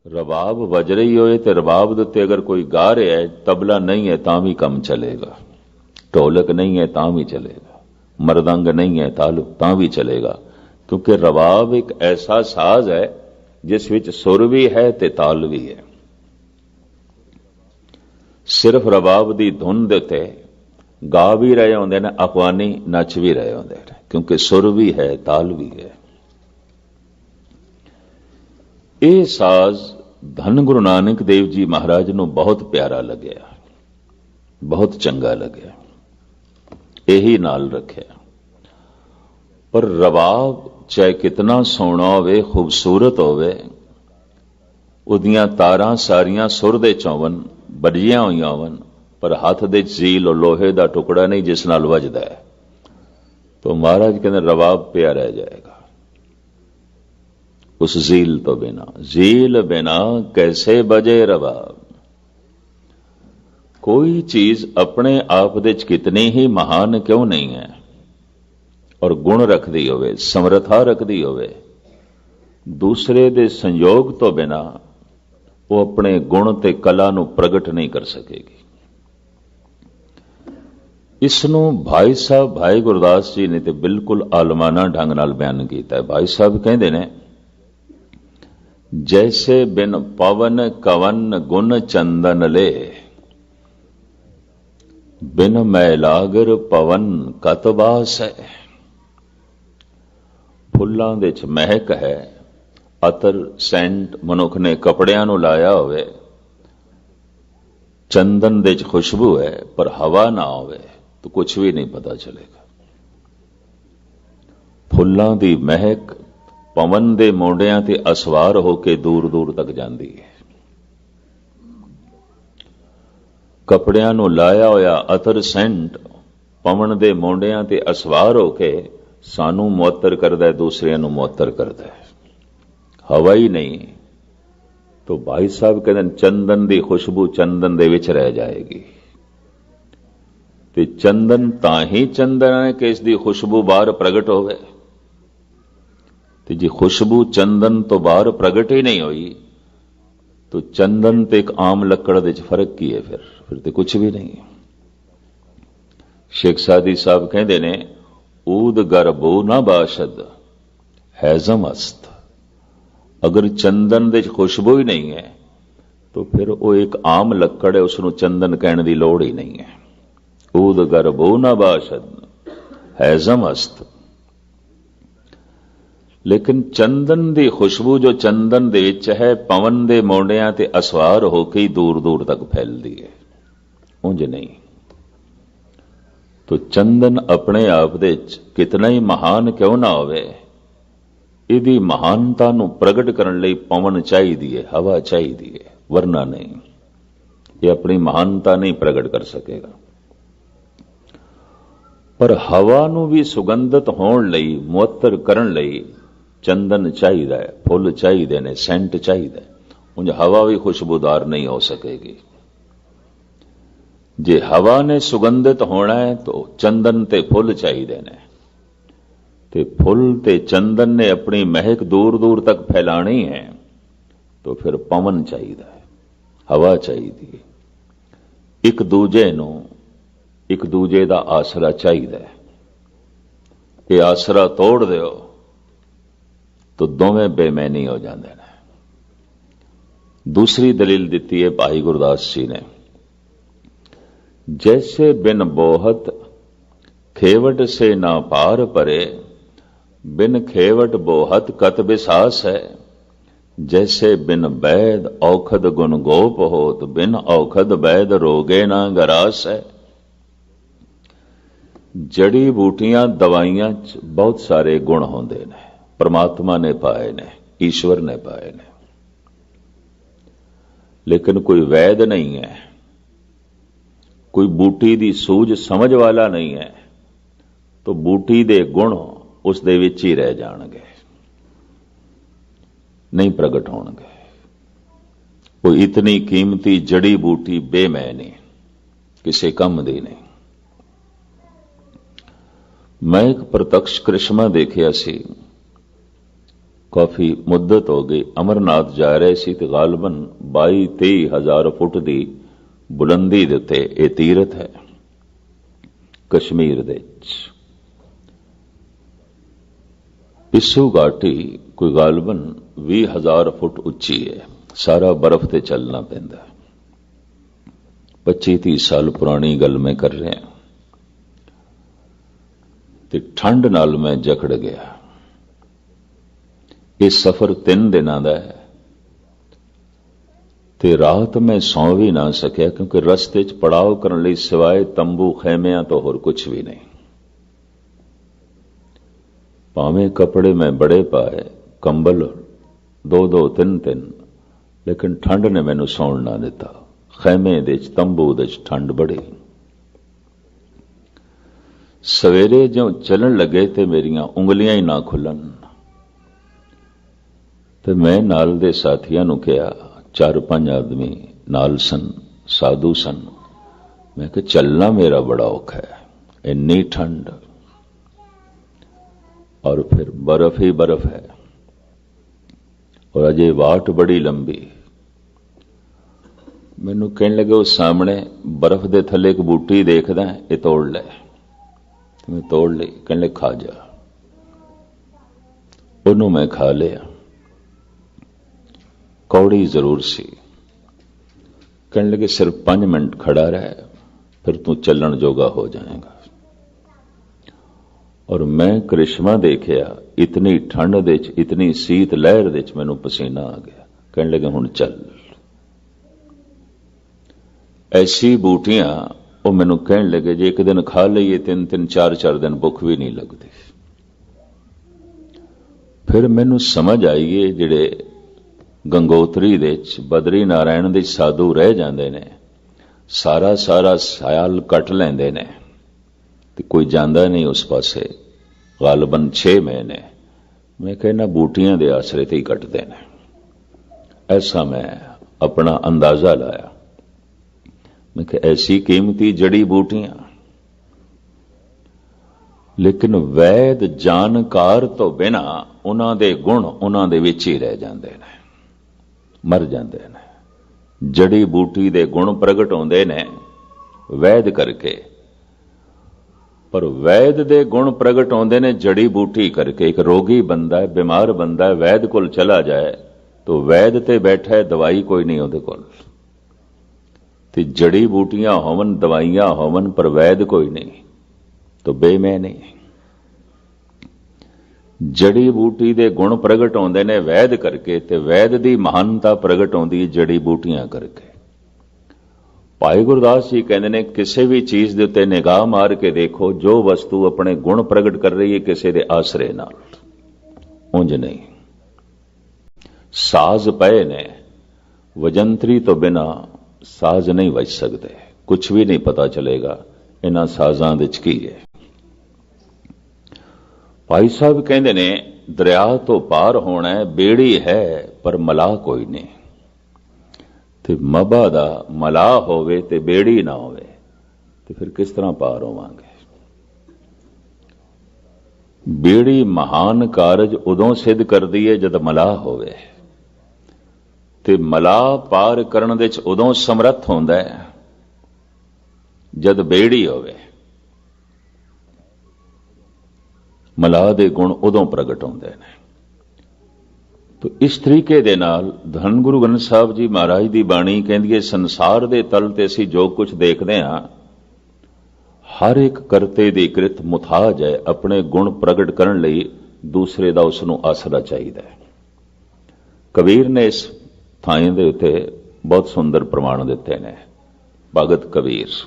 रबाब वज रही होए ते रबाब दे उत्ते अगर कोई गा रहा है, तबला नहीं है तां भी काम चलेगा, ढोलक नहीं है तां भी चलेगा, मरदंग नहीं है तां भी चलेगा, क्योंकि रबाब एक ऐसा साज है जिस विच सुर भी है ते ताल भी है। सिर्फ रबाब दी धुन दे उत्ते गा भी रहे होंदे ने, अफवानी नच भी रहे होंदे ने, क्योंकि सुर भी है ताल भी है। ਇਹ ਸਾਜ਼ ਧੰਨ ਗੁਰੂ ਨਾਨਕ ਦੇਵ ਜੀ ਮਹਾਰਾਜ ਨੂੰ ਬਹੁਤ ਪਿਆਰਾ ਲੱਗਿਆ, ਬਹੁਤ ਚੰਗਾ ਲੱਗਿਆ, ਇਹੀ ਨਾਲ ਰੱਖਿਆ। ਪਰ ਰਬਾਬ ਚਾਹੇ ਕਿਤਨਾ ਸੋਹਣਾ ਹੋਵੇ, ਖੂਬਸੂਰਤ ਹੋਵੇ, ਉਹਦੀਆਂ ਤਾਰਾਂ ਸਾਰੀਆਂ ਸੁਰ ਦੇ ਚੋਵਨ ਵੱਜੀਆਂ ਹੋਈਆਂ ਹੋਵਨ, ਪਰ ਹੱਥ ਦੇ ਜ਼ੀਲ ਲੋਹੇ ਦਾ ਟੁਕੜਾ ਨਹੀਂ ਜਿਸ ਨਾਲ ਵੱਜਦਾ ਹੈ, ਤਾਂ ਮਹਾਰਾਜ ਕਹਿੰਦੇ ਰਬਾਬ ਪਿਆ ਰਹਿ ਜਾਏਗਾ उस झील तो बिना। झील बिना कैसे बजे रबाब। कोई चीज अपने आप दे कितनी ही महान क्यों नहीं है, और गुण रखदी होवे, समर्था रखदी होवे, दूसरे दे संयोग तो बिना वो अपने गुण ते कला नूं प्रगट नहीं कर सकेगी। इसनूं भाई साहब, भाई गुरदास जी ने ते बिल्कुल आलमाना ढंग नाल बयान कीता है। भाई साहब कहंदे ने, जैसे बिन पवन कवन गुण चंदन ले, बिन मैलागर पवन कतबास है। फुल्लां दे च महक है, अतर सेंट मनुख ने कपड़ियां नूं लाया होवे, चंदन दे च खुशबू है, पर हवा ना होवे तो कुछ भी नहीं पता चलेगा। फुल्लां दी महक पवन दे मोंडियां ते असवार होके दूर दूर तक जांदी है। कपड़ियां नूं लाया होया अतर सेंट पवन दे मोंडियां ते असवार होके सानू मुअत्तर करदा है, दूसरियां नूं मुअत्तर करदा है। हवा ही नहीं तो भाई साहब कहते चंदन दी खुशबू चंदन दे विच रह जाएगी। ते चंदन तां ही चंदन है कि इसदी खुशबू बाहर प्रगट होवे, जी खुशबू चंदन तो बाहर प्रगट ही नहीं हुई तो चंदन ते एक आम लकड़ दे फर्क की है? फिर तो कुछ भी नहीं। शेख सादी साहब कहते ने, ऊद गरबो ना बाशद हैजम अस्त। अगर चंदन दे खुशबू ही नहीं है तो फिर वो एक आम लकड़ है, उसनों चंदन कहने की लोड़ ही नहीं है। ऊद गरबो ना बाशद हैजम अस्त। लेकिन चंदन दी खुशबू जो चंदन दे विच है, पवन दे मोंडियां ते असवार होके ही दूर दूर तक फैलदी है, उंज नहीं। तो चंदन अपने आप दे कितना ही महान क्यों ना होवे, इहदी महानता नूं प्रगट करन लई पवन चाहीदी है, हवा चाहीदी है, वरना नहीं। ये अपनी महानता नहीं प्रगट कर सकेगा। पर हवा नूं भी सुगंधित होण लई, मुअत्तर करन लई चंदन चाहिए, फुल चाहिए ने, सेंट चाहिए। उंज हवा भी खुशबूदार नहीं हो सकेगी। जे हवा ने सुगंधित होना है तो चंदन ते फुल चाहिए ने, ते फुल ते चंदन ने अपनी महक दूर दूर तक फैलानी है तो फिर पवन चाहिए, हवा चाहिए। एक दूजे नूं एक दूजे दा आसरा चाहिए। ये आसरा तोड़ दिओ तो दोवें बेमैनी हो जाते हैं। दूसरी दलील दी है भाई गुरदास जी ने, जैसे बिन बोहत खेवट से ना पार परे, बिन खेवट बोहत कत बिसास है। जैसे बिन वैद औखद गुण गोप होत, बिन औखद वैद रोगे ना गरास है। जड़ी बूटियां दवाइयां च बहुत सारे गुण होंदे ने, परमात्मा ने पाए ने, ईश्वर ने पाए ने, लेकिन कोई वैद नहीं है, कोई बूटी दी सूझ समझ वाला नहीं है, तो बूटी दे गुण उस दे विच ही रह जाणगे, नहीं प्रगट होणगे। कोई इतनी कीमती जड़ी बूटी बेमैनी, किसी कम दी नहीं। मैं एक प्रत्यक्ष करिश्मा देखिया सी। काफ़ी मुद्दत हो गई अमरनाथ जा रहे सी ते गालबन 22-23 हज़ार फुट की बुलंदी दे उत्ते ये तीरथ है कश्मीर दे पिस्सू घाटी कोई गालबन 20,000 फुट उच्ची है सारा बर्फ ते चलना पैंदा 25-30 साल पुरानी गल मैं कर रहा ते ठंड नाल मैं जकड़ गया। ये सफर 3 दिनों का है ते रात मैं सौ भी ना सकिया क्योंकि रस्ते च पड़ाव करने लई सिवाए तंबू खैमियां तो होर कुछ भी नहीं। भावें कपड़े मैं बड़े पाए कंबल 2-2 3-3 लेकिन ठंड ने मैनू सौण ना दिता। खैमे दे तंबू दे ठंड बड़ी। सवेरे जो चलन लगे ते मेरियां उंगलियां ही ना खुलन ते मैं नाल दे साथियां नूं कहा 4-5 आदमी नाल सन साधु सन मैं कि चलना मेरा बड़ा औखा है इन्नी ठंड और फिर बर्फ ही बर्फ है और अजे वाट बड़ी लंबी। मैनू कहने लगे उस सामने बर्फ दे थले एक बूटी देखदा ये तोड़ ले। मैं तोड़ ली कहने लगे खा जा। उन्हों मैं खा लिया कौड़ी जरूर सी। कहने लगे सिर्फ 5 मिनट खड़ा रहे फिर तू चलन जोगा हो जाएगा। और मैं करिश्मा देखिया इतनी ठंड दे इतनी सीत लहर दे मैनू पसीना आ गया। कहने लगे हुण चल। ऐसी बूटियां वो मैनू कहने लगे जे एक दिन खा लीए 3-3 4-4 दिन भुख भी नहीं लगती। फिर मैनू समझ आई है जिहड़े गंगोत्री दे बदरी नारायण दे साधु रह जाते ने सारा साल कट लेंदे ने ते कोई जांदा नहीं उस पासे गालबन 6 महीने। मैं कहना बूटियां दे आसरे ते ही कटदे ने। ऐसा मैं अपना अंदाजा लाया। मैं कहा ऐसी कीमती जड़ी बूटियां लेकिन वैद जानकार तो बिना उन्हां दे गुण उन्हां दे विच ही रह जांदे ने मर जाते हैं। जड़ी बूटी दे गुण प्रगट होंदे ने वैद करके पर वैद दे गुण प्रगट होंदे ने जड़ी बूटी करके। एक रोगी बंदा है बीमार बंदा है वैद कोल चला जाए तो वैद ते बैठा है दवाई कोई नहीं उहदे कोल ते जड़ी बूटियां होवन दवाइयां होवन पर वैद कोई नहीं तो बेमैनी। जड़ी बूटी दे गुण प्रगट होंदे ने वैद करके ते वैद दी महानता प्रगट होंदी जड़ी बूटियां करके। भाई गुरदास जी कहते ने किसी भी चीज दे उत्ते निगाह मार के देखो जो वस्तु अपने गुण प्रगट कर रही है किसी दे आसरे नाल उंज नहीं। साज पए ने वजंतरी तो बिना साज नहीं वज सकते। कुछ भी नहीं पता चलेगा इन्हां साजां दे च की है। भाई साहब कहते ने दरिया तो पार होना है बेड़ी है पर मलाह कोई नहीं। ते मबा दा मलाह होवे ते बेड़ी ना होवे ते फिर किस तरह पार होवांगे। बेड़ी महान कारज उदों सिद्ध करदी है जद मलाह होवे ते मलाह पार करन दे च उदों समर्थ होंदा है जद बेड़ी होवे। मलाह दे गुण उदों प्रगट होंदे ने। तो इस तरीके दे नाल धन गुरु ग्रंथ साहब जी महाराज दी बाणी कहंदी है संसार दे तल ते असीं जो कुछ देखदे हां हर एक करते दी कृत मुथाज है अपने गुण प्रगट करन लई दूसरे दा उसनूं आसरा चाहीदा है। कबीर ने इस थां दे उत्ते बहुत सुंदर प्रमाण दिते ने। भगत कबीर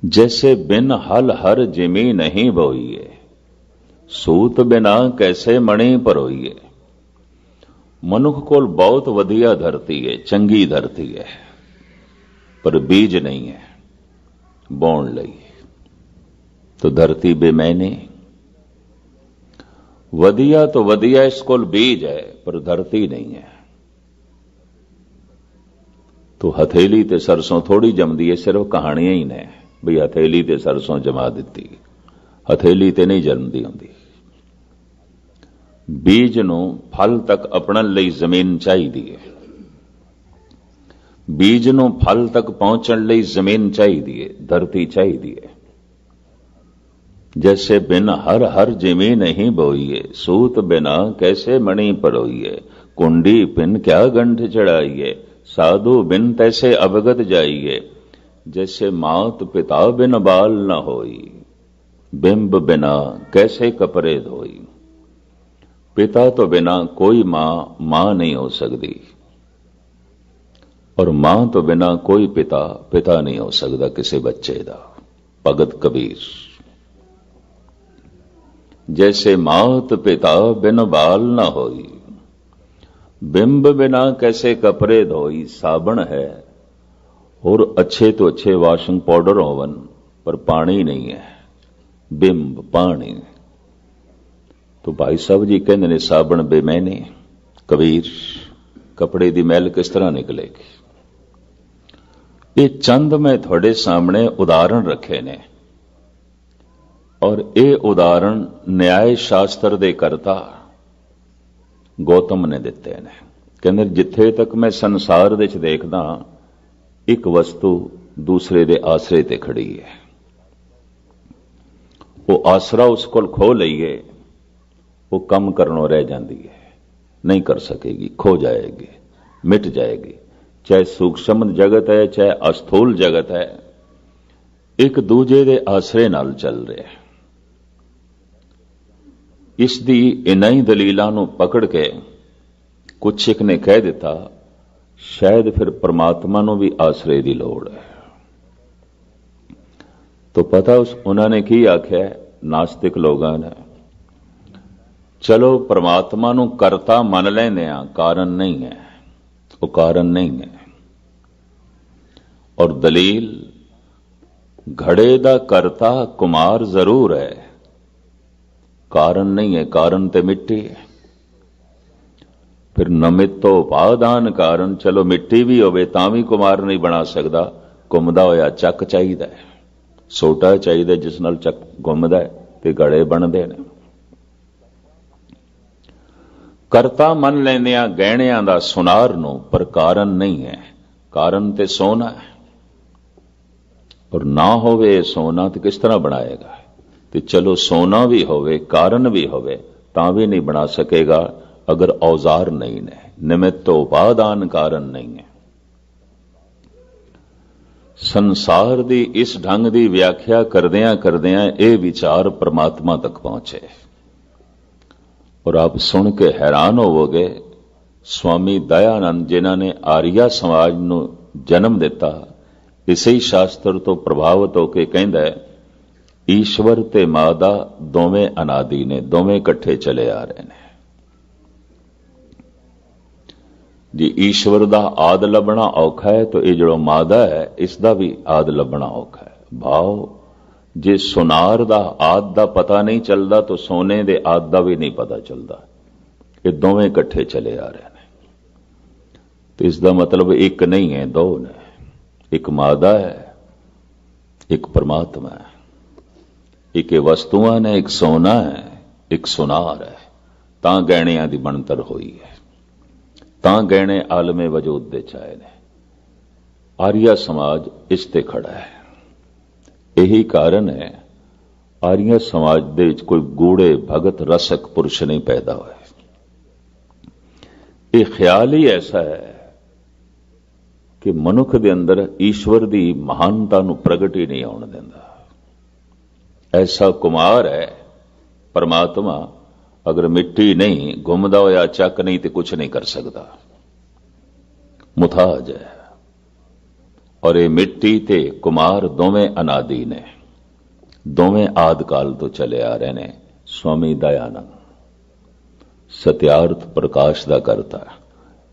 जैसे बिन हल हर जिमी नहीं बोइए सूत बिना कैसे मणि परोइए। मनुख कोल बहुत वधिया धरती है चंगी धरती है पर बीज नहीं है बोण लई तो धरती बेमैनी। वधिया तो वधिया इस कोल बीज है पर धरती नहीं है। तो हथेली ते सरसों थोड़ी जमदी है सिर्फ कहानियां ही ने भी हथेली ते सरसों जमा दी हथेली ते नहीं जमदी होंदी। ਬੀਜ ਨੂੰ ਫਲ ਤੱਕ ਅਪਣਨ ਲਈ ਜ਼ਮੀਨ ਚਾਹੀਦੀ ਹੈ। ਬੀਜ ਨੂੰ ਫਲ ਤੱਕ ਪਹੁੰਚਣ ਲਈ ਜ਼ਮੀਨ ਚਾਹੀਦੀ ਹੈ, ਧਰਤੀ ਚਾਹੀਦੀ ਹੈ। जैसे बिन हर हर जिमी नहीं बोइए, सूत बिना कैसे मणि परोइए, कुंडी बिन क्या गंठ चढ़ाइए, साधु बिन तैसे अवगत जाइए, जैसे मात पिता बिन बाल न होई, बिंब बिना कैसे कपरे धोई। पिता तो बिना कोई मां नहीं हो सकती, और मां तो बिना कोई पिता नहीं हो सकता किसी बच्चे का। भगत कबीर। जैसे मात पिता बिन बाल न होई, बिंब बिना कैसे कपड़े धोई। साबण है और अच्छे तो अच्छे वाशिंग पाउडर होवन, पर पानी नहीं है, बिंब पानी। तो भाई साहब जी कहते ने साबण बेमैने। कबीर, कपड़े की मैल किस तरह निकलेगी। ये चंद मैं थोड़े सामने उदाहरण रखे ने, और ये उदाहरण न्याय शास्त्र दे करता गौतम ने दिते ने। कहते जिथे तक मैं संसार दे देखदा, एक वस्तु दूसरे दे आसरे ते खड़ी है। वो आसरा उस कोल खो लईए, वो कम करनों रह जाती है, नहीं कर सकेगी, खो जाएगी, मिट जाएगी। चाहे सूक्ष्म जगत है, चाहे अस्थूल जगत है, एक दूजे दे आसरे नाल चल रहे हैं। इस दी इन्हां ही दलीलां नूं पकड़ के कुछ एक ने कह दिता, शायद फिर परमात्मा नूं भी आसरे की लोड़ है। तो पता उन्होंने की आख्या, नास्तिक लोगों ने, चलो परमात्मा नूं करता मन लेंदे आ, कारण नहीं है, वो कारण नहीं है। और दलील, घड़े दा करता कुमार जरूर है, कारण नहीं है, कारण ते मिट्टी है। फिर नमित्तो उपादान कारण, चलो मिट्टी भी होवे तां भी कुमार नहीं बना सकता। घुमदा होया चक चाहिदा है, सोटा चाहिदा जिस नाल चक घुमदा है, ते घड़े बनदे ने। करता मन लैंदियां गहणियां दा सुनार नूं, पर कारण नहीं है, कारण ते सोना है। और ना होवे सोना तो किस तरह बनाएगा। तो चलो सोना भी होवे, कारण भी होवे, तां भी नहीं बना सकेगा अगर औजार नहीं ने। निमित्त उपादान कारण नहीं है। संसार दी इस ढंग दी व्याख्या करदियां करदियां ये विचार परमात्मा तक पहुंचे, और आप सुन के हैरान होवोगे। स्वामी दयानंद जिन्हां ने आर्या समाज नूं जन्म दिता, इसे शास्त्र तो प्रभावित होकर कहंदा है, ईश्वर ते मादा दोवें अनादि ने, दोवें इकट्ठे चले आ रहे हैं। जी ईश्वर दा आद लभना औखा है, तो ये जो मादा है इसका भी आद लभना औखा है। भाव, जे सुनार दा आद दा पता नहीं चलता, तो सोने दे आद दा भी नहीं पता चलता। ये दोवें इकट्ठे चले आ रहे हैं। तो इसका मतलब एक नहीं है, दो ने। एक मादा है, एक परमात्मा है। एक वस्तुआं ने, एक सोना है, एक सुनार है। तां गहणियां दी बनतर हुई है, तां गहणे आलमे वजूद दे चाहे ने। आर्या समाज इस ते खड़ा है। यही कारण है आर्य समाज दे विच कोई गूढ़े भगत रसक पुरुष नहीं पैदा होए। ये ख्याल ही ऐसा है कि मनुख दे अंदर ईश्वर दी महानता नूं प्रगट ही नहीं आउण दिंदा। ऐसा कुमार है परमात्मा, अगर मिट्टी नहीं, घुमदा होया चक नहीं तो कुछ नहीं कर सकता, मुताज है। और ये मिट्टी ते कुमार दोवें अनादि ने, दोवें आदकाल तो चले आ रहे ने। स्वामी दयानंद सत्यार्थ प्रकाश दा करता है।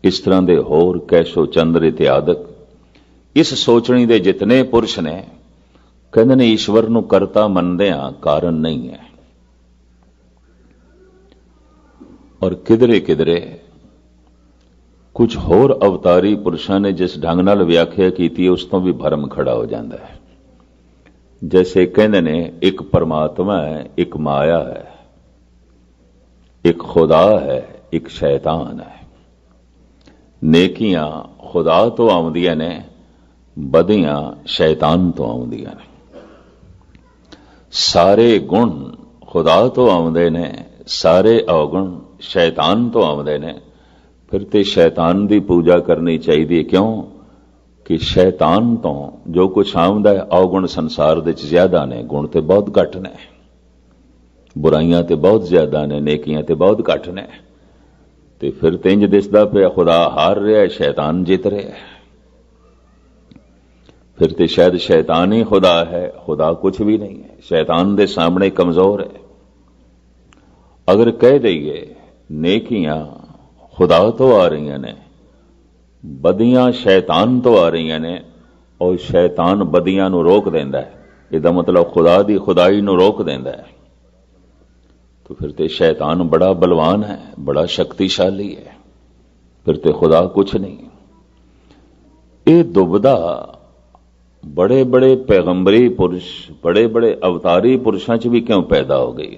इस तरह दे होर कैशो चंद्र इत्यादक इस सोचनी दे जितने पुरुष ने, कहते ने ईश्वर नूं करता मनदे आ, कारण नहीं है। और किधरे किधरे कुछ होर अवतारी पुरुषों ने जिस ढंग नाल व्याख्या की, उस तो भी भरम खड़ा हो जाता है। जैसे कहते ने एक परमात्मा है, एक माया है। एक खुदा है, एक शैतान है। नेकियां खुदा तो आउंदियां ने, बदियां शैतान तो आउंदियां ने। सारे गुण खुदा तो आउंदे ने, सारे अवगुण शैतान तो आउंदे ने। फिर ते शैतान की पूजा करनी चाहिए। क्यों कि शैतान तो जो कुछ आउंदा है, अवगुण संसार दे च ज्यादा ने, गुण ते बहुत घट ने, बुराइयां ते बहुत ज्यादा ने, नेकियां ते बहुत घट ने। ते फिर ते इंज दिसदा पिया खुदा हार रहा है, शैतान जित रहा है। फिर ते शायद शैतान ही खुदा है, खुदा कुछ भी नहीं है, शैतान दे सामने कमजोर है। अगर कह दईए नेकियां खुदा तो आ रही ने, बदियां शैतान तो आ रही ने, और शैतान बदियां नूं रोक देंदा है, इसदा मतलब खुदा दी खुदाई नूं रोक देंदा है। तो फिर ते शैतान बड़ा बलवान है, बड़ा शक्तिशाली है, फिर ते खुदा कुछ नहीं। ये दुविधा बड़े बड़े पैगंबरी पुरुष, बड़े बड़े अवतारी पुरुषों च भी क्यों पैदा हो गई?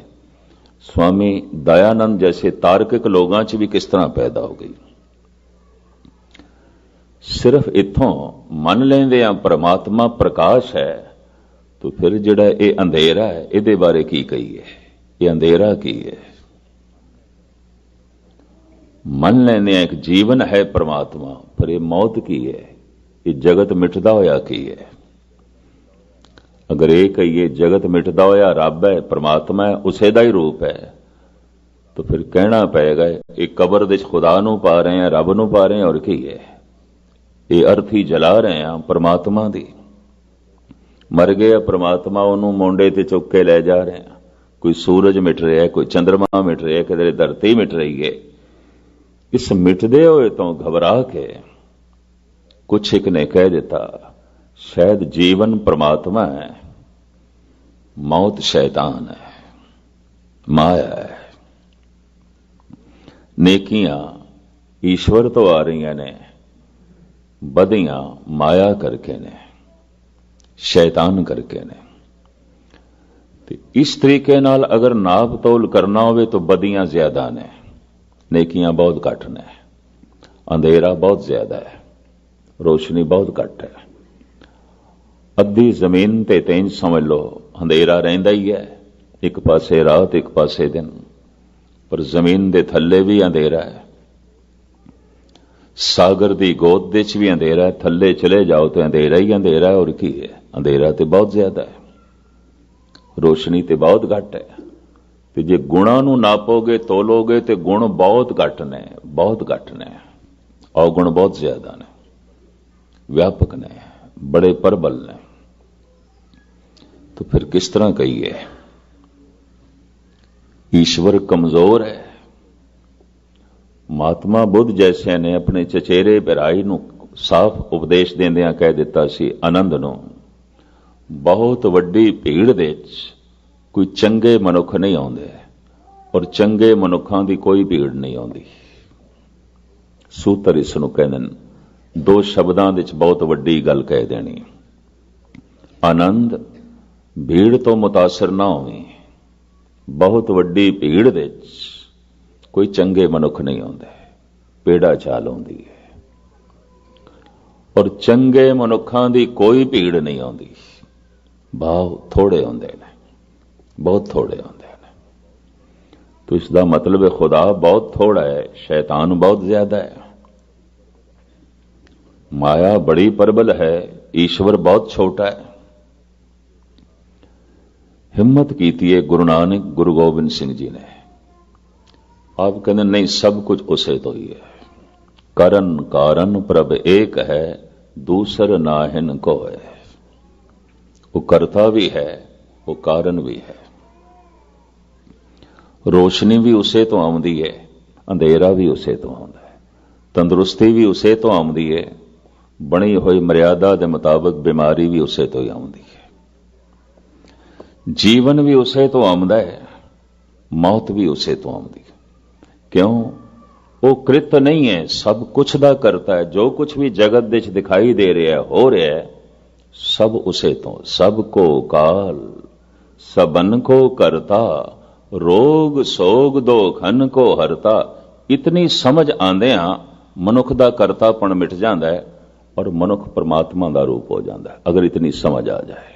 स्वामी दयानंद जैसे तार्किक लोगों च भी किस तरह पैदा हो गई? सिर्फ इत्थों मन लेंदे आ परमात्मा प्रकाश है, तो फिर जिहड़ा ये अंधेरा है, इहदे बारे की कहिए? ये अंधेरा की है? मन लेंदे एक जीवन है परमात्मा, पर यह मौत की है, ये जगत मिटदा होया की है। अगर ये कहिए जगत मिटदा होया रब है, परमात्मा है, उसे दा ही रूप है, तो फिर कहना पएगा एक कबर दे खुदा नूं पा रहे हैं, रब नूं पा रहे हैं, और की है? ये अर्थी जला रहे हैं परमात्मा दी। मर गया परमात्मा, उन्होंने मोंडे ते चुक के ले जा रहे हैं। कोई सूरज मिट रहा है, कोई चंद्रमा मिट रहा है, किधरे धरती मिट रही है। इस मिटदे हुए तो घबरा के कुछ एक ने कह दिता, शायद जीवन परमात्मा है, मौत शैतान है, माया है। नेकियां ईश्वर तो आ रही ने, बदियां माया करके ने, शैतान करके ने। तो इस तरीके नाल अगर नाप तोल करना होवे तो बदियां ज्यादा ने, नेकियां बहुत घट ने। अंधेरा बहुत ज्यादा है, रोशनी बहुत घट है। अद्धी जमीन ते तेंज समझ लो अंधेरा रहिंदा ही है, एक पासे रात एक पासे दिन, पर जमीन दे थल्ले भी अंधेरा है। सागर दी गोद दे च भी अंधेरा है, थल्ले चले जाओ तो अंधेरा ही अंधेरा है। और की है? अंधेरा तो बहुत ज्यादा है, रोशनी तो बहुत घट है। तो जे गुणा नूं नापोगे तोलोगे तो गुण बहुत घट ने, बहुत घट ने, अवगुण बहुत ज्यादा ने, व्यापक ने, बड़े प्रबल ने। तो फिर किस तरह कहिए ईश्वर कमजोर है? महात्मा बुद्ध जैसे ने अपने चचेरे बिराई नूं साफ उपदेश देंदियां कह दिता सी, आनंद नूं, बहुत वड्डी भीड़ दे कोई चंगे मनुख नहीं आउंदे, और चंगे मनुखां दी कोई भीड़ नहीं आउंदी। सूत्र इस नूं कहंदे ने, दो शब्दां विच बहुत वड्डी गल कह देनी, आनंद भीड़ तो मुतासर ना होवी, बहुत वड्डी भीड़ विच कोई चंगे मनुख नहीं आउंदे, पेड़ा चाल आउंदी है। और चंगे मनुखां दी कोई भीड़ नहीं आउंदी, भाव थोड़े आउंदे ने, बहुत थोड़े आउंदे ने। तो इसका मतलब है खुदा बहुत थोड़ा है, शैतान बहुत ज्यादा है। माया बड़ी प्रबल है, ईश्वर बहुत छोटा है। हिम्मत कीती है गुरु नानक गुरु गोबिंद सिंह जी ने। आप कहते नहीं, सब कुछ उसे तो ही है। करन कारण प्रभ एक है, दूसर नाहिन को है। वो करता भी है, वो कारण भी है। रोशनी भी उसे तो आउंदी है, अंधेरा भी उसे तो आउंदा है। तंदुरुस्ती भी उसे तो आउंदी है, बनी हुई मर्यादा के मुताबिक बीमारी भी उसे तो ही आउंदी है। जीवन भी उसे तो आउंदा है, मौत भी उसे तो आउंदी है। क्यों? वो कृत नहीं है, सब कुछ दा करता है। जो कुछ भी जगत विच दिखाई दे रहा है, हो रहा है, सब उसे तो। सबको काल सबन को करता, रोग सोग दो खन को हरता। इतनी समझ आंदियां मनुख दा करतापण मिट जांदा है और मनुख परमात्मा दा रूप हो जाता है। अगर इतनी समझ आ जाए,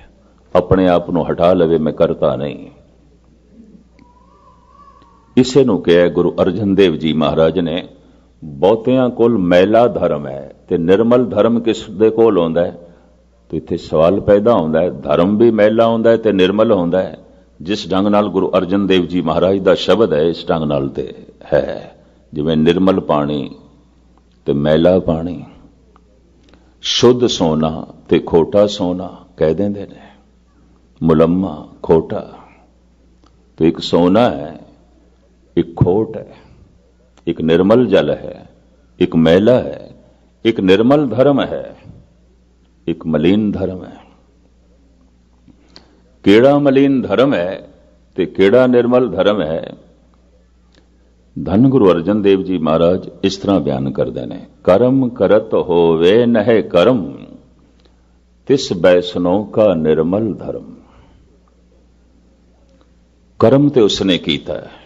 अपने आप को हटा लवे मैं करता नहीं। इसे नूं कहा गुरु अर्जन देव जी महाराज ने, बहुतियां कोल मैला धर्म है ते निर्मल धर्म किस दे कोल होंदा है। तो इत्थे सवाल पैदा होंदा है, धर्म भी मैला होंदा है ते निर्मल होंदा है। जिस ढंग नाल गुरु अर्जन देव जी महाराज दा शब्द है, इस ढंग नाल ते है जिवें निर्मल पानी ते मैला पानी, शुद्ध सोना ते खोटा सोना कह देंदे ने, मुलम्मा खोटा। तो एक सोना है, एक खोट है, एक निर्मल जल है, एक मैला है, एक निर्मल धर्म है, एक मलिन धर्म है। केड़ा मलिन धर्म है ते केड़ा निर्मल धर्म है, धन गुरु अर्जन देव जी महाराज इस तरह बयान करते हैं। कर्म करत होवे नहे कर्म, तिस बैसनो का निर्मल धर्म। कर्म ते उसने कीता है,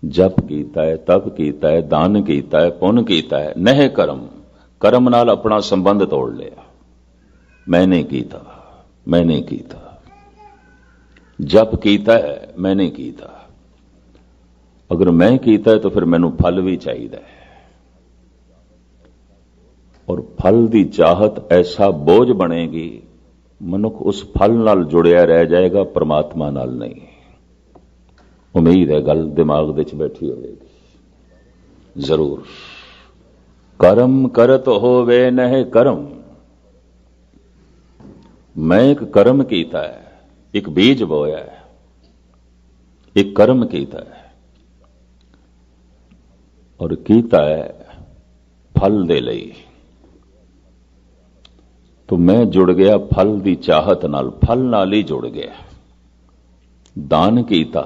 जप कीता है, तप कीता है, दान कीता है, पुण्य कीता है। नह कर्म, कर्म नाल अपना संबंध तोड़ लिया। मैंने कीता, मैंने कीता, जप कीता है, मैंने कीता। अगर मैं कीता है तो फिर मैनू फल भी चाहिए, और फल की चाहत ऐसा बोझ बनेगी, मनुख उस फल नाल जुड़िया रह जाएगा, परमात्मा नाल नहीं। उम्मीद है गल दिमाग दे च बैठी होगी जरूर। कर्म करत होवे नह कर्म, मैं एक कर्म कीता है, एक बीज बोया है, एक कर्म कीता है और कीता है फल दे लई। तो मैं जुड़ गया फल दी चाहत नाल, फल नाल ही जुड़ गया। दान कीता,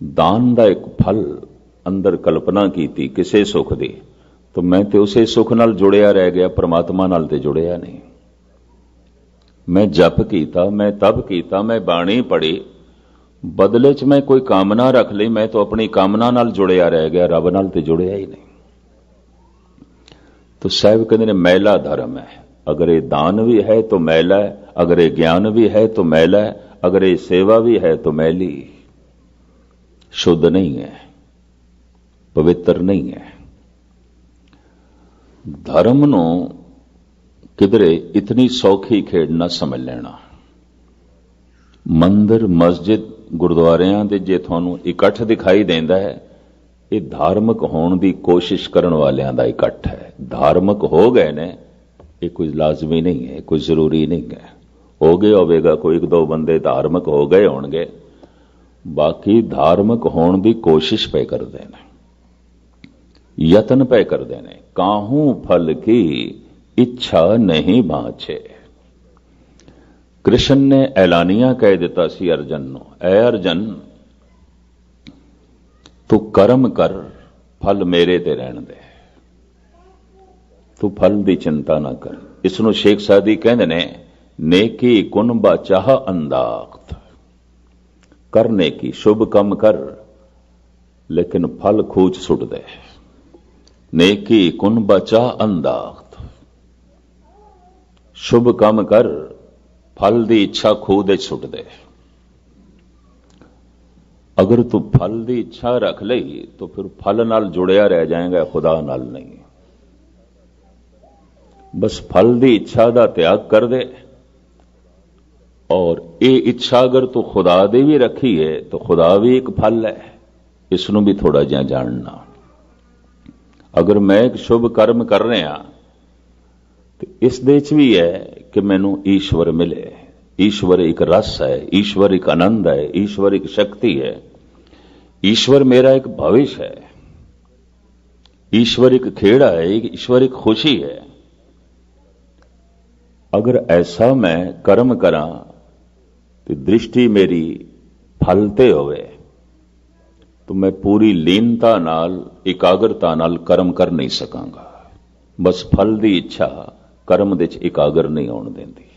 दान दा एक फल अंदर कल्पना कीती किसे सुख दी, तो मैं ते उसे सुख नाल जुड़िया रह गया, परमात्मा नाल ते जुड़िया नहीं। मैं जप कीता, मैं तप कीता, मैं बाणी पढ़ी, बदले च मैं कोई कामना रख ली, मैं तो अपनी कामना नाल जुड़िया रह गया, रब नाल ते जुड़िया ही नहीं। तो साहब कहते ने मैला धर्म है। अगर ये दान भी है तो मैला है, अगर ये ज्ञान भी है तो मैला है, अगर ये सेवा भी है तो मैली, शुद्ध नहीं है, पवित्र नहीं है। धर्म नो किधरे इतनी सौखी खेड़ ना समझ लेना। मंदिर मस्जिद गुरुद्वारियां दे जे थानू इकट्ठ दिखाई देंदा है, ये धार्मिक होने की कोशिश करने वालियां दा इकट्ठ है। धार्मिक हो गए ने, ये कोई लाजमी नहीं है, कोई जरूरी नहीं है। हो गए होवेगा, कोई एक दो बंदे धार्मिक हो गए होंगे, बाकी धार्मिक होने की कोशिश पे करते हैं, यत्न पे करते हैं। काहू फल की इच्छा नहीं बाँचे। कृष्ण ने ऐलानिया कह दिता सी अर्जन नो, ऐ अर्जन तू कर्म कर, फल मेरे ते रहन दे, तू फल की चिंता ना कर। इसनों शेख सादी कहते ने, नेकी कुन बाचाह अंदाख्त, करने की शुभ कम कर लेकिन फल खूच सुट दे। नेकी कुन बचा अंदाख्त, शुभ कम कर फल की इच्छा खूह दे सुट दे। अगर तू फल की इच्छा रख लई तो फिर फल नाल जुड़िया रह जाएगा, खुदा नाल नहीं। बस फल की इच्छा का त्याग कर दे, और ये इच्छा अगर तू खुदा दी भी रखी है तो खुदा भी एक फल है, इसनों भी थोड़ा जिहा जानना। अगर मैं एक शुभ कर्म कर रहा तो इस दे च भी है कि मैनू ईश्वर मिले। ईश्वर एक रस है, ईश्वर एक आनंद है, ईश्वर एक शक्ति है, ईश्वर मेरा एक भविष्य है, ईश्वर एक खेड़ा है, ईश्वर एक खुशी है। अगर ऐसा मैं कर्म करा तो दृष्टि मेरी फलते होवे, तो मैं पूरी लीनता नाल एकाग्रता नाल कर्म कर नहीं सकांगा। बस फल की इच्छा कर्म दे च एकाग्र नहीं होने देंदी।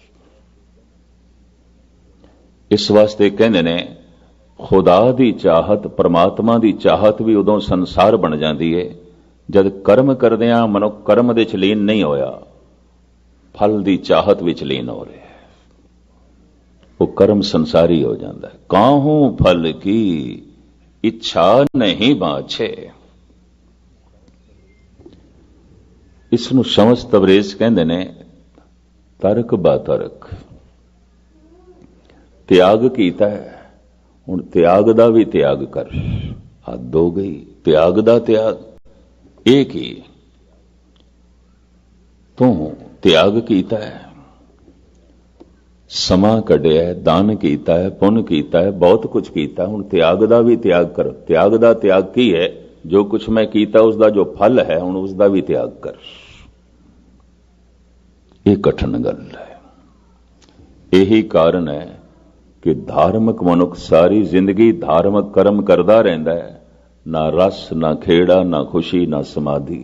इस वास्ते कहते ने, खुदा की चाहत, परमात्मा की चाहत भी उदों संसार बन जाती है जद कर्म करदियां मनुख कर्म दे च लीन नहीं होया, फल की चाहत विच लीन हो रहा है। वो कर्म संसारी हो जाता है। काहू फल की इच्छा नहीं बाछे। इसनूं शमस तबरेज कहंदे ने तरक बा तरक। त्याग कीता है, हुण त्याग दा भी त्याग कर। हद हो गई। त्याग दा त्याग एक ही। तू त्याग कीता है, समा कढ़िया है, दान कीता है, पुण्य कीता है, बहुत कुछ कीता। हुण त्याग दा भी त्याग कर। त्याग दा त्याग की है? जो कुछ मैं कीता उसका जो फल है हुण उसका भी त्याग कर। ये कठिन गल है। यही कारण है कि धार्मिक मनुख सारी जिंदगी धार्मिक कर्म करता रहता है, ना रस, ना खेड़ा, ना खुशी, ना समाधि,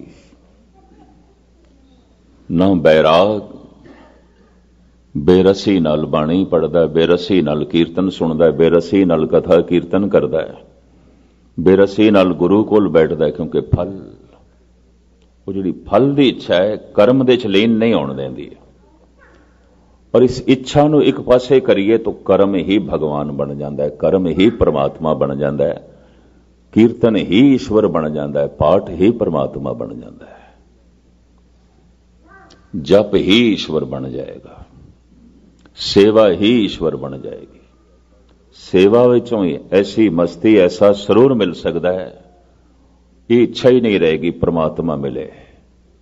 ना बैराग। बेरसी नाल बाणी पढ़दा, बेरसी नाल कीर्तन सुनदा, बेरसी नाल कथा कीर्तन करदा है, बेरसी नाल गुरु कोल बैठदा है। क्योंकि फल, वो जिहड़ी फल की इच्छा है कर्म दे च लीन नहीं होण देंदी। और इस इच्छा नूं एक पासे करिए तो कर्म ही भगवान बन जाता है, कर्म ही परमात्मा बन जाता है, कीर्तन ही ईश्वर बन जाता है, पाठ ही परमात्मा बन जाता है, जप ही ईश्वर बन जाएगा, सेवा ही ईश्वर बन जाएगी। सेवा विचों ही ऐसी मस्ती, ऐसा सरूर मिल सकता है, ये इच्छा ही नहीं रहेगी परमात्मा मिले,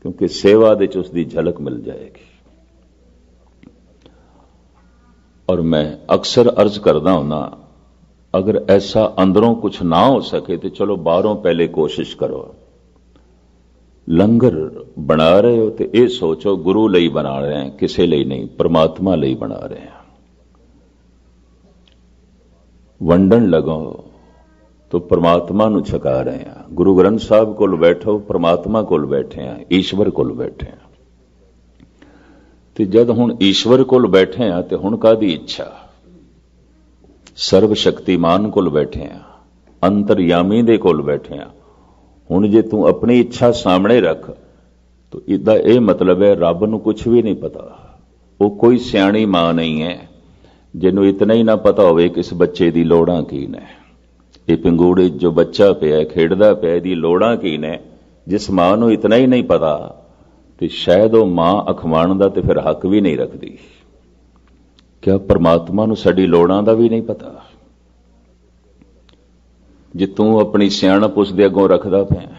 क्योंकि सेवा दे च उसकी झलक मिल जाएगी। और मैं अक्सर अर्ज करदा हुंदा, अगर ऐसा अंदरों कुछ ना हो सके तो चलो बाहरों पहले कोशिश करो। लंगर बना रहे हो तो यह सोचो गुरु ਲਈ बना रहे हैं, किसी ਲਈ नहीं, परमात्मा ਲਈ बना रहे हैं। वंडन लगो तो परमात्मा नूं छका रहे हैं। गुरु ग्रंथ साहब कोल बैठो, परमात्मा कोल बैठे हैं, ईश्वर कोल बैठे हैं। तो जद हुण ईश्वर कोल बैठे हैं तो हुण कादी इच्छा? सर्व शक्तिमान कोल बैठे हैं, अंतरयामी दे कोल बैठे हैं। हुण जे तू अपनी इच्छा सामने रख तो इदा यह मतलब है रब नूं कुछ भी नहीं पता। वो कोई सियाणी मां नहीं है जिन्हों इतना ही ना पता होवे कि इस बच्चे दी लोड़ां की ने। ये पिंगूड़े जो बच्चा पिया खेडदा पिया दी लोड़ां की ने, जिस मां नूं इतना ही नहीं पता तो शायद वो मां अखवाण दा ते फिर हक भी नहीं रखती। क्या परमात्मा नूं साडी लोड़ां दा भी नहीं पता? जे तू अपनी सियाणप उसदे अगों रखदा पिया,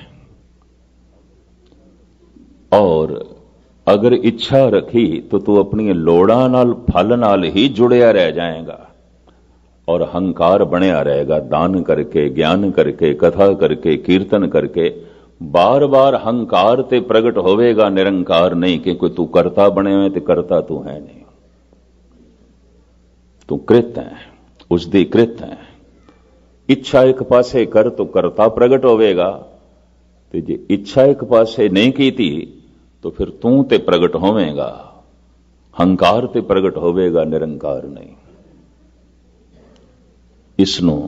और अगर इच्छा रखी तो तू अपनी लोड़ां नाल फल नाल ही जुड़िया रह जाएगा और हंकार बनिया रहेगा। दान करके, ज्ञान करके, कथा करके, कीर्तन करके बार बार हंकार ते प्रगट होवेगा, निरंकार नहीं। कि कोई तू करता बने हुए तो करता तू है नहीं, तू कृत है, उसदी कृत है। इच्छा एक पासे कर तो करता प्रगट होवेगा, ते जे इच्छा एक पासे नहीं कीती तो फिर तू ते प्रगट होवेगा, हंकार ते प्रगट होवेगा, निरंकार नहीं। इसनों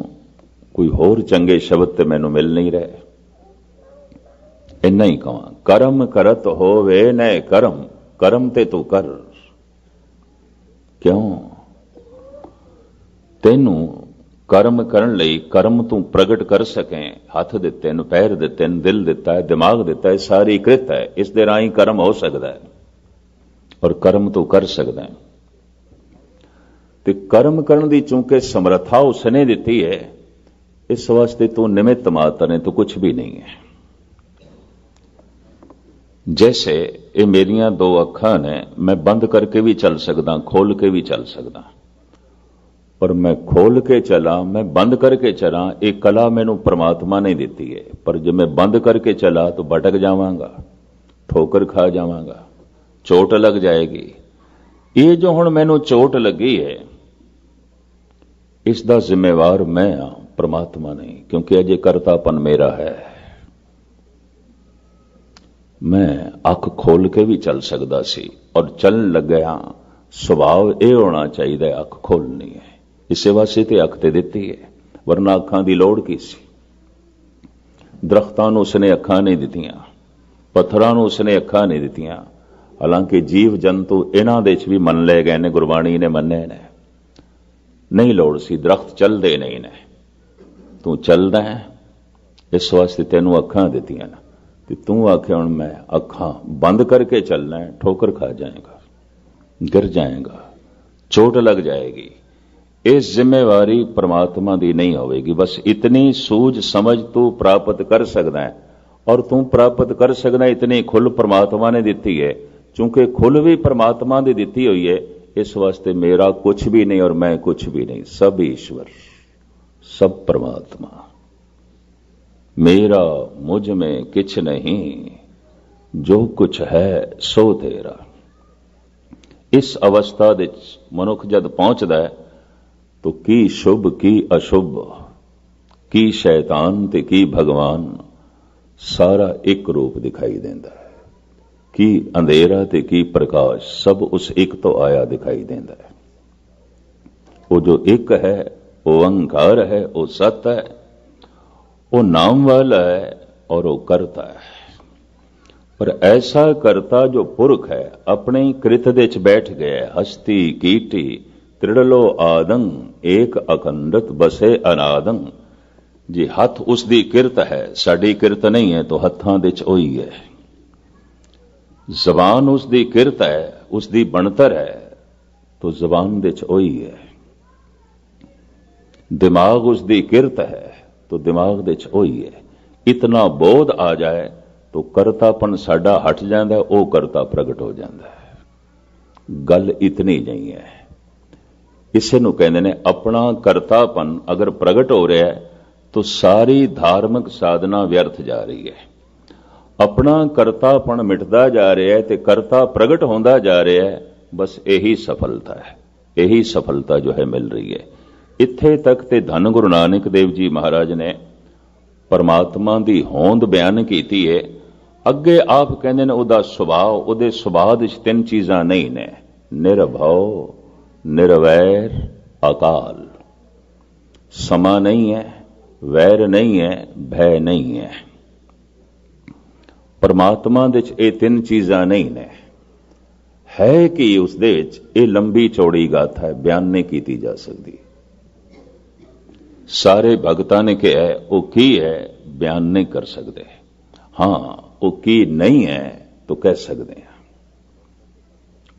कोई होर चंगे शब्द ते मैनू मिल नहीं रहे। इन्ना ही कहां, कर्म करत होवे न कर्म, कर्म ते तू कर। क्यों? तेनू कर्म करन लई, कर्म तू प्रगट कर सके, हथ दिते न, पैर दिते न, दिल दिता है, दिमाग दिता है, सारी कृत है। इस दे राही कर्म हो सकता है और कर्म तू कर सकता है। ते कर्म करन दी चूंकि समर्था उसने दिती है, इस वास्ते तू निमित्त मात्र है, तो कुछ भी नहीं है। जैसे ये मेरियां दो अखां ने, मैं बंद करके भी चल सकदा, खोल के भी चल सकदा। और मैं खोल के चला, मैं बंद करके चला, एक कला मैनू परमात्मा ने दिती है। पर जब मैं बंद करके चला तो भटक जावांगा, ठोकर खा जावांगा, चोट लग जाएगी। ये जो हुण मैनू चोट लगी है, इसका जिम्मेवार मैं हाँ, परमात्मा नहीं। क्योंकि अजे करतापन मेरा है। मैं अख खोल के भी चल सकता सी और चलन लग्या। सुभाव यह होना चाहिए अख खोलनी है, इसे वास्ते तो अख ते दिती है। ਵਰਨਾ ਅੱਖਾਂ ਦੀ ਲੋੜ ਕੀ ਸੀ। ਦਰਖਤਾਂ ਨੂੰ ਉਸਨੇ ਅੱਖਾਂ ਨਹੀਂ ਦਿੱਤੀਆਂ, ਪੱਥਰਾਂ ਨੂੰ ਉਸਨੇ ਅੱਖਾਂ ਨਹੀਂ ਦਿੱਤੀਆਂ। ਹਾਲਾਂਕਿ ਜੀਵ ਜੰਤੂ ਇਹਨਾਂ ਦੇ 'ਚ ਵੀ ਮੰਨ ਲਏ ਗਏ ਨੇ, ਗੁਰਬਾਣੀ ਨੇ ਮੰਨੇ ਨੇ। ਨਹੀਂ ਲੋੜ ਸੀ, ਦਰਖਤ ਚੱਲਦੇ ਨਹੀਂ ਨੇ, ਤੂੰ ਚੱਲਦਾ ਹੈ, ਇਸ ਵਾਸਤੇ ਤੈਨੂੰ ਅੱਖਾਂ ਦਿੱਤੀਆਂ ਨੇ। ਤੇ ਤੂੰ ਆਖਿਆ ਹੁਣ ਮੈਂ ਅੱਖਾਂ ਬੰਦ ਕਰਕੇ ਚੱਲਣਾ ਹੈ, ਠੋਕਰ ਖਾ ਜਾਏਗਾ, ਗਿਰ ਜਾਏਗਾ, ਚोट लग जाएगी। इस जिम्मेवारी परमात्मा दी नहीं होगी। बस इतनी सूझ समझ तू प्राप्त कर सकता है, और तू प्राप्त कर सकना इतनी खुल परमात्मा ने दी है। चूंकि खुल भी परमात्मा ने दी हुई है, इस वास्ते मेरा कुछ भी नहीं और मैं कुछ भी नहीं, सब ईश्वर, सब परमात्मा। मेरा मुझ में किछ नहीं, जो कुछ है सो तेरा। इस अवस्था दे मनुख जद पहुंचता है तो की शुभ की अशुभ, की शैतान ते की भगवान, सारा एक रूप दिखाई देता है। की अंधेरा ते की प्रकाश, सब उस एक तो आया दिखाई देता है। वो जो एक है, वो ओंकार है, वो सत है, वो नाम वाला है और वो करता है। पर ऐसा करता जो पुरख है, अपने कृत दे च बैठ गया। हस्ती कीटी त्रिड़लो आदंग, एक अखंडत बसे अनादंग। जी हथ उसकी किरत है, साड़ी किरत नहीं है, तो हत्थां दे च ओही है। जबान उसकी किरत है, उसकी बनतर है, तो जबान दे च ओही है। दिमाग उसकी किरत है, तो दिमाग दे च ओही है। इतना बोध आ जाए तो करतापन साडा हट जाता है, वो करता प्रगट हो जाता है। गल इतनी नहीं है। इसे नूं कहंदे ने अपना करतापन अगर प्रगट हो रहा है तो सारी धार्मिक साधना व्यर्थ जा रही है। अपना करतापन मिटदा जा रहा है तो करता प्रगट होंदा जा रहा है, बस यही सफलता है, यही सफलता जो है मिल रही है। इत्थे तक ते धन गुरु नानक देव जी महाराज ने परमात्मा की होंद बयान की है। अगे आप कहते हैं उहदा सुभाव, उहदे सुभाव विच तीन चीज़ां नहीं ने, निरभव, निरवैर, अकाल। समा नहीं है, वैर नहीं है, भय नहीं है। परमात्मा दे च ये तीन चीज़ां नहीं ने। है कि उस दे विच ये लंबी चौड़ी गाथा है, बयान नहीं की जा सकती। सारे भगतां ने कहा है, वो की है बयान नहीं कर सकते। हाँ, वो की नहीं है तो कह सकते हैं।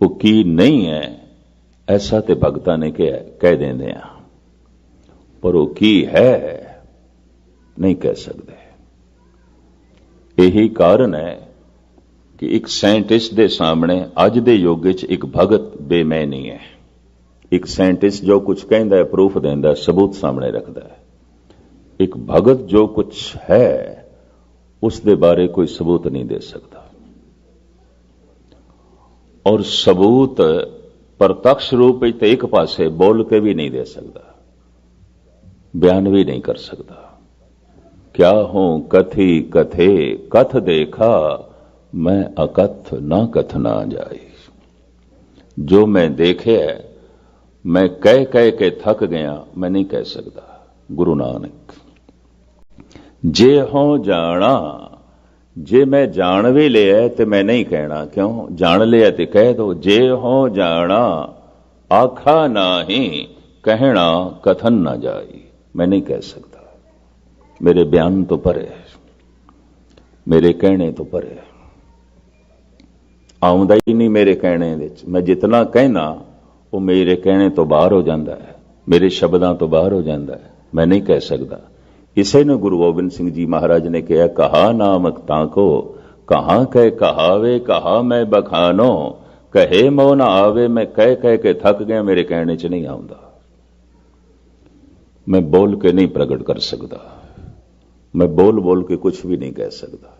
वो की नहीं है ऐसा तो भगतां ने कह देंगे हैं, पर वो की है नहीं कह सकते। यही कारण है कि एक साइंटिस्ट के सामने अज दे युग विच एक भगत बेमै नहीं है। एक साइंटिस्ट जो कुछ कहता है, प्रूफ देता, सबूत सामने रखता है। एक भगत जो कुछ है उसके बारे कोई सबूत नहीं दे सकता, और सबूत प्रत्यक्ष रूप तो एक पासे बोल के भी नहीं दे सकता, बयान भी नहीं कर सकता। क्या हूं कथी कथे, कथ देखा मैं अकथ ना कथ ना जाए। जो मैं देखे मैं कह कह के थक गया, मैं नहीं कह सकता। गुरु नानक जे हो जाना, जे मैं जान भी लिया तो मैं नहीं कहना। क्यों? जान लिया तो कह दो। जे हो जाना आखा ना ही, कहना कथन ना जाई। मैं नहीं कह सकता, मेरे बयान तो परे, मेरे कहने तो परे, आउंदा ही नहीं मेरे कहने विच। मैं जितना कहना वो मेरे कहने तो बाहर हो जाता है, मेरे शब्दां तो बाहर हो जाता है, मैं नहीं कह सकता। इसे ने गुरु गोबिंद सिंह जी महाराज ने कहा, कहा नामक ताको कहां कह कहावे, कहा मैं बखानो, कहे मो ना आवे। मैं कह कह के थक गया, मेरे कहने च नहीं आउंदा। मैं बोल के नहीं प्रगट कर सकता, मैं बोल बोल के कुछ भी नहीं कह सकता।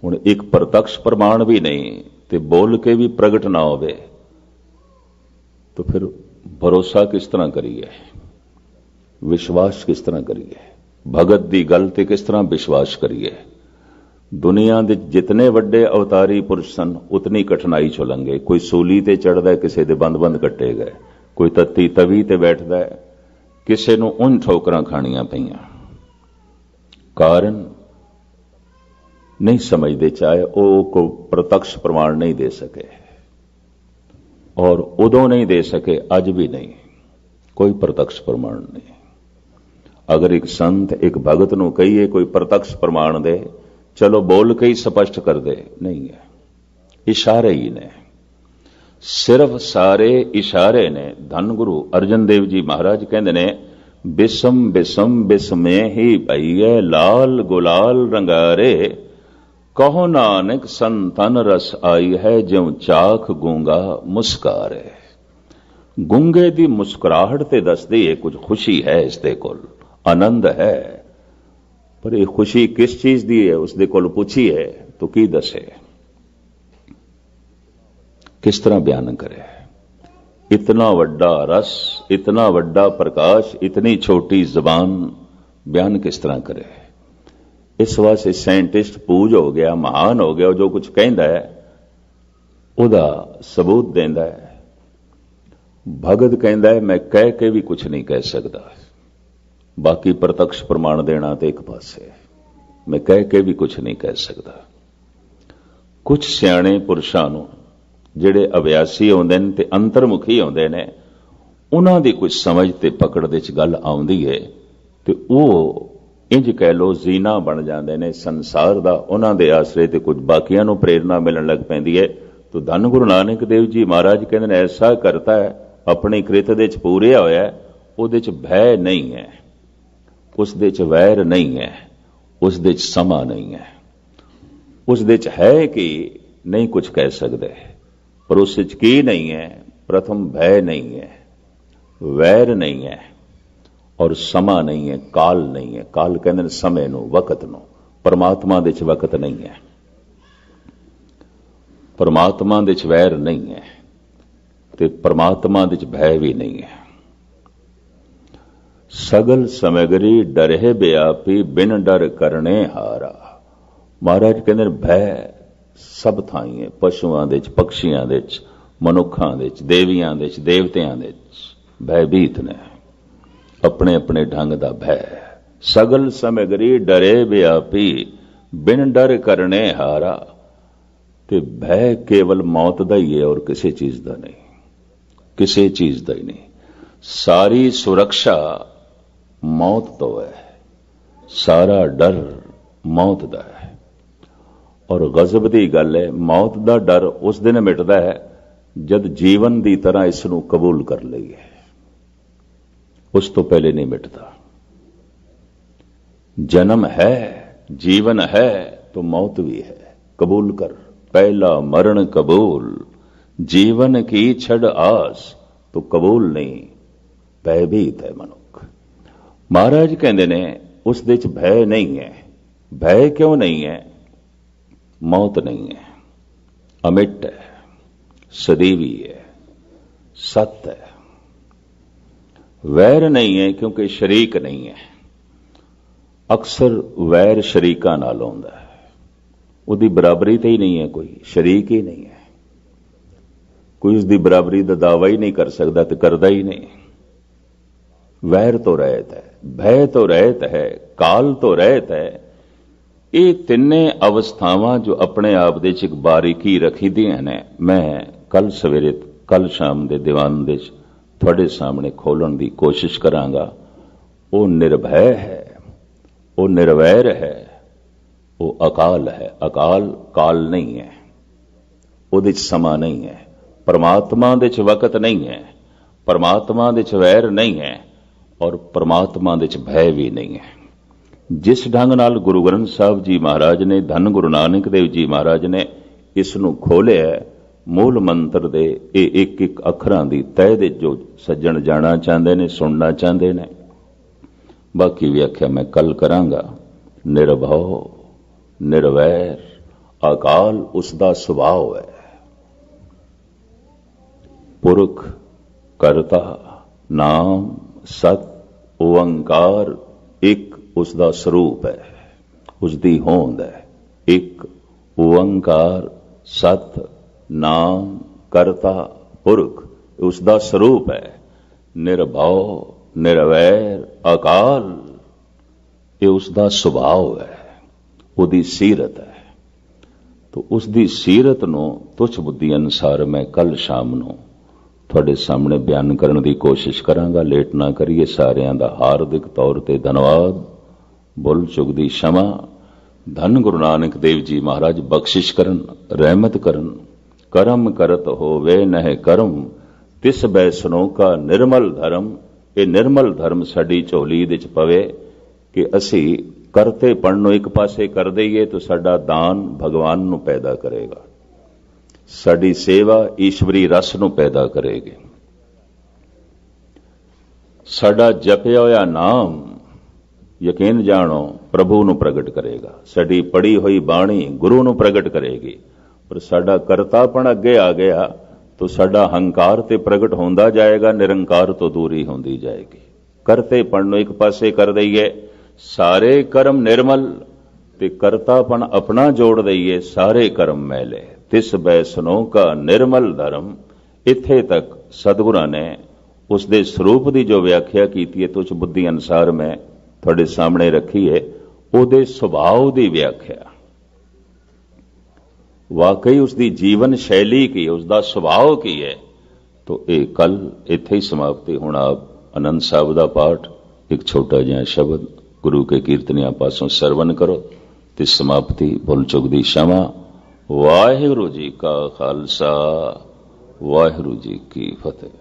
हुण एक प्रत्यक्ष प्रमाण भी नहीं ते बोल के भी प्रगट ना होवे तो फिर भरोसा किस तरह करिए, विश्वास किस तरह करिए, भगत दी गल ते किस तरह विश्वास करिए। दुनिया दे जितने वड्डे अवतारी पुरुष सन उतनी कठिनाई चो लंघे। कोई सूली ते चढ़दा, किसी दे बंद बंद कट्टे गए, कोई तत्ती तवी ते बैठदा है, ਕਿਸੇ ਨੂੰ ਉਨ ਠੋਕਰਾਂ ਖਾਣੀਆਂ ਪਈਆਂ। ਕਾਰਨ ਨਹੀਂ ਸਮਝਦੇ, ਚਾਹੇ ਉਹ ਕੋਈ ਪ੍ਰਤੱਖ ਪ੍ਰਮਾਣ ਨਹੀਂ ਦੇ ਸਕੇ, ਔਰ ਉਦੋਂ ਨਹੀਂ ਦੇ ਸਕੇ, ਅੱਜ ਵੀ ਨਹੀਂ, ਕੋਈ ਪ੍ਰਤੱਖ ਪ੍ਰਮਾਣ ਨਹੀਂ। ਅਗਰ ਇੱਕ ਸੰਤ ਇੱਕ ਭਗਤ ਨੂੰ ਕਹੀਏ ਕੋਈ ਪ੍ਰਤੱਖ ਪ੍ਰਮਾਣ ਦੇ, ਚਲੋ ਬੋਲ ਕੇ ਹੀ ਸਪਸ਼ਟ ਕਰ ਦੇ, ਨਹੀਂ ਹੈ, ਇਸ਼ਾਰੇ ਹੀ ਨੇ, ਸਿਰਫ ਸਾਰੇ ਇਸ਼ਾਰੇ ਨੇ। ਧੰਨ ਗੁਰੂ ਅਰਜਨ ਦੇਵ ਜੀ ਮਹਾਰਾਜ ਕਹਿੰਦੇ ਨੇ, ਬਿਸਮ ਬਿਸਮ ਬਿਸਮੇ ਹੀ ਭਈਏ ਲਾਲ ਗੁਲਾਲ ਰੰਗਾਰੇ, ਕਹੋ ਨਾਨਕ ਸੰਤਨ ਰਸ ਆਈ ਹੈ, ਜਿਉ ਚਾਖ ਗੂੰਗਾ ਮੁਸਕਾਰੇ। ਗੂੰਗੇ ਦੀ ਮੁਸਕਰਾਹਟ ਤੇ ਦੱਸਦੀ ਹੈ ਕੁਝ ਖੁਸ਼ੀ ਹੈ, ਇਸ ਦੇ ਕੋਲ ਆਨੰਦ ਹੈ, ਪਰ ਇਹ ਖੁਸ਼ੀ ਕਿਸ ਚੀਜ਼ ਦੀ ਹੈ, ਉਸ ਦੇ ਕੋਲ ਪੁੱਛੀਏ ਤਾਂ ਕੀ ਦੱਸੇ, किस तरह बयान करे। इतना वड्डा रस, इतना वड्डा प्रकाश, इतनी छोटी जबान बयान किस तरह करे। इस वास्ते साइंटिस्ट पूज हो गया, महान हो गया, जो कुछ कहता है उदा सबूत देंदा है। भगत कहता है मैं कह के भी कुछ नहीं कह सकता, बाकी प्रत्यक्ष प्रमाण देना तो एक पासे, मैं कह के भी कुछ नहीं कह सकता। कुछ सियाणे पुरुषां नूं ਜਿਹੜੇ ਅਭਿਆਸੀ ਆਉਂਦੇ ਨੇ ਤੇ ਅੰਤਰਮੁਖੀ ਆਉਂਦੇ ਨੇ, ਉਹਨਾਂ ਦੀ ਕੁਝ ਸਮਝ ਤੇ ਪਕੜ ਦੇ ਚ ਗੱਲ ਆਉਂਦੀ ਹੈ ਤੇ ਉਹ ਇੰਜ ਕਹਿ ਲੋ ਜ਼ੀਨਾ ਬਣ ਜਾਂਦੇ ਨੇ ਸੰਸਾਰ ਦਾ, ਉਹਨਾਂ ਦੇ ਆਸਰੇ ਤੇ ਕੁਝ ਬਾਕੀਆਂ ਨੂੰ ਪ੍ਰੇਰਨਾ ਮਿਲਣ ਲੱਗ ਪੈਂਦੀ ਹੈ। ਤਾਂ ਧੰਨ ਗੁਰੂ ਨਾਨਕ ਦੇਵ ਜੀ ਮਹਾਰਾਜ ਕਹਿੰਦੇ ਨੇ, ਐਸਾ ਕਰਤਾ ਹੈ ਆਪਣੀ ਕ੍ਰਿਤ ਦੇ ਚ ਪੂਰਿਆ ਹੋਇਆ, ਉਹਦੇ ਚ ਭੈ ਨਹੀਂ ਹੈ, ਉਸ ਦੇ ਚ ਵੈਰ ਨਹੀਂ ਹੈ, ਉਸ ਦੇ ਚ ਸਮਾਂ ਨਹੀਂ ਹੈ, ਉਸ ਦੇ ਚ ਹੈ ਕਿ ਨਹੀਂ ਕੁਝ ਕਹਿ ਸਕਦੇ, पर उस की नहीं है। प्रथम भय नहीं है, वैर नहीं है और समा नहीं है, काल नहीं है। काल कहते हैं समय नूं, वक्त नूं। परमात्मा दे च वक्त नहीं है, परमात्मा दे च वैर नहीं है ते परमात्मा दे च भय भी नहीं है। सगल समगरी डरे व्यापी, बिन डर करने हारा। महाराज कहते भय सब थाई है, पशुआं दे च, पक्षियां दे च, मनुखां दे च, देवियां दे च, देवतियां दे च भयभीत ने, अपने अपने ढंग दा भय। सगल समगरी डरे व्यापी, बिन डर करने हारा। ते भय केवल मौत दा ही है और किसी चीज दा नहीं, किसी चीज दा ही नहीं। सारी सुरक्षा मौत तो है, सारा डर मौत दा है। और गजब की गल है, मौत का डर उस दिन मिटता है जब जीवन की तरह इसनूं कबूल कर लईए, उस तो पहले नहीं मिटता। जन्म है, जीवन है तो मौत भी है, कबूल कर। पहला मरण कबूल, जीवन की छड़ आस तो कबूल नहीं, भयभीत है मनुख। महाराज कहते ने उस दे च भय नहीं है। भय क्यों नहीं है? मौत नहीं है, अमिट है, सदैवी है, सत्य है। वैर नहीं है क्योंकि शरीक नहीं है। अक्सर वैर शरीकां नाल आउंदा है, उसकी बराबरी तो ही नहीं है, कोई शरीक ही नहीं है, कोई उसकी बराबरी का दावा ही नहीं कर सकता तो करता ही नहीं। वैर तो रहत है, भय तो रहत है, काल तो रहत है। ये तिन्ने अवस्थावां जो अपने आप दे च एक बारीकी रखी दियां ने, मैं कल सवेरे कल शाम दे दीवान दे थोड़े सामने खोलण दी कोशिश करांगा। वो निर्भय है, वो निर्वैर है, वो अकाल है। अकाल काल नहीं है, उहदे च समा नहीं है। परमात्मा दे च वक्त नहीं है, परमात्मा दे च वैर नहीं है और परमात्मा दे च भय भी नहीं है। जिस ढंग नाल गुरु ग्रंथ साहब जी महाराज ने, धन गुरु नानक देव जी महाराज ने इसनूं खोलिया, मूल मंत्र दे एक एक अखरां दी तह दे जो सज्जण जाना चाहते ने, सुनना चाहते ने, बाकी व्याख्या मैं कल करांगा। निर्भव, निर्वैर, अकाल उसका सुभाव है। पुरख, करता, नाम, सत, ओंकार एक उसका स्वरूप है, उसकी होंद है। एक ओंकार, सत, नाम, करता, पुरख उसका स्वरूप है। निर्भव, ਨਿਰਵੈਰ ਅਕਾਲ, ਇਹ ਉਸ ਦਾ ਸੁਭਾਅ ਹੈ, ਉਹਦੀ ਸੀਰਤ ਹੈ। ਤੋ ਉਸ ਦੀ ਸੀਰਤ ਨੂੰ ਤੁਛ ਬੁੱਧੀ ਅਨੁਸਾਰ ਮੈਂ ਕੱਲ ਸ਼ਾਮ ਨੂੰ ਤੁਹਾਡੇ ਸਾਹਮਣੇ ਬਿਆਨ ਕਰਨ ਦੀ ਕੋਸ਼ਿਸ਼ ਕਰਾਂਗਾ। ਲੇਟ ਨਾ ਕਰੀਏ। ਸਾਰਿਆਂ ਦਾ ਹਾਰਦਿਕ ਤੌਰ ਤੇ ਧੰਨਵਾਦ। ਭੁੱਲ ਚੁੱਕ ਦੀ क्षमा। ਧੰਨ ਗੁਰੂ ਨਾਨਕ ਦੇਵ ਜੀ ਮਹਾਰਾਜ ਬਖਸ਼ਿਸ਼ ਕਰਨ, ਰਹਿਮਤ ਕਰਨ। ਕਰਮ ਕਰਤ ਹੋਵੇ ਨਹਿ ਕਰਮ, ਤਿਸ ਬੈਸਨੋ ਕਾ ਨਿਰਮਲ ਧਰਮ। ਇਹ ਨਿਰਮਲ ਧਰਮ ਸਾਡੀ ਝੋਲੀ ਦੇ ਚ ਪਵੇ ਕਿ ਅਸੀਂ ਕਰਤੇਪਣ ਨੂੰ ਇੱਕ ਪਾਸੇ ਕਰ ਦਈਏ ਤਾਂ ਸਾਡਾ ਦਾਨ ਭਗਵਾਨ ਨੂੰ ਪੈਦਾ ਕਰੇਗਾ, ਸਾਡੀ ਸੇਵਾ ਈਸ਼ਵਰੀ ਰਸ ਨੂੰ ਪੈਦਾ ਕਰੇਗੀ, ਸਾਡਾ ਜਪਿਆ ਹੋਇਆ ਨਾਮ ਯਕੀਨ ਜਾਣੋ ਪ੍ਰਭੂ ਨੂੰ ਪ੍ਰਗਟ ਕਰੇਗਾ, ਸਾਡੀ ਪੜੀ ਹੋਈ ਬਾਣੀ ਗੁਰੂ ਨੂੰ ਪ੍ਰਗਟ ਕਰੇਗੀ। ਪਰ ਸਾਡਾ ਕਰਤਾਪਣ ਅੱਗੇ ਆ ਗਿਆ ਤਾਂ ਸਾਡਾ ਹੰਕਾਰ ਤੇ ਪ੍ਰਗਟ ਹੁੰਦਾ ਜਾਏਗਾ, ਨਿਰੰਕਾਰ ਤੋਂ ਦੂਰੀ ਹੁੰਦੀ ਜਾਏਗੀ। ਕਰਤੇਪਣ ਨੂੰ ਇੱਕ ਪਾਸੇ ਕਰ ਦਈਏ, ਸਾਰੇ ਕਰਮ ਨਿਰਮਲ, ਤੇ ਕਰਤਾਪਣ ਆਪਣਾ ਜੋੜ ਦਈਏ, ਸਾਰੇ ਕਰਮ ਮੈਲੇ। ਤਿਸ ਬੈਸਨੋ ਕਾ ਨਿਰਮਲ ਧਰਮ। ਇੱਥੇ ਤੱਕ ਸਤਿਗੁਰਾਂ ਨੇ ਉਸ ਦੇ ਸਰੂਪ ਦੀ ਜੋ ਵਿਆਖਿਆ ਕੀਤੀ ਹੈ ਤੁਛ ਬੁੱਧੀ ਅਨੁਸਾਰ ਮੈਂ ਤੁਹਾਡੇ ਸਾਹਮਣੇ ਰੱਖੀ ਹੈ, ਉਹਦੇ ਸੁਭਾਅ ਦੀ ਵਿਆਖਿਆ। ਵਾਕਈ ਉਸ ਦੀ ਜੀਵਨ ਸ਼ੈਲੀ ਕੀ ਹੈ, ਉਸ ਦਾ ਸੁਭਾਅ ਕੀ ਹੈ। ਤਾਂ ਇਹ ਕੱਲ ਇੱਥੇ ਹੀ ਸਮਾਪਤੀ। ਹੁਣ ਆਪ ਆਨੰਦ ਸਾਹਿਬ ਦਾ ਪਾਠ ਇੱਕ ਛੋਟਾ ਜਿਹਾ ਸ਼ਬਦ ਗੁਰੂ ਕੇ ਕੀਰਤਨੀਆਂ ਪਾਸੋਂ ਸਰਵਨ ਕਰੋ ਤੇ ਸਮਾਪਤੀ। ਭੁੱਲ ਚੁੱਕ ਦੀ क्षमा। ਵਾਹਿਗੁਰੂ ਜੀ ਕਾ ਖਾਲਸਾ, ਵਾਹਿਗੁਰੂ ਜੀ ਕੀ ਫਤਿਹ।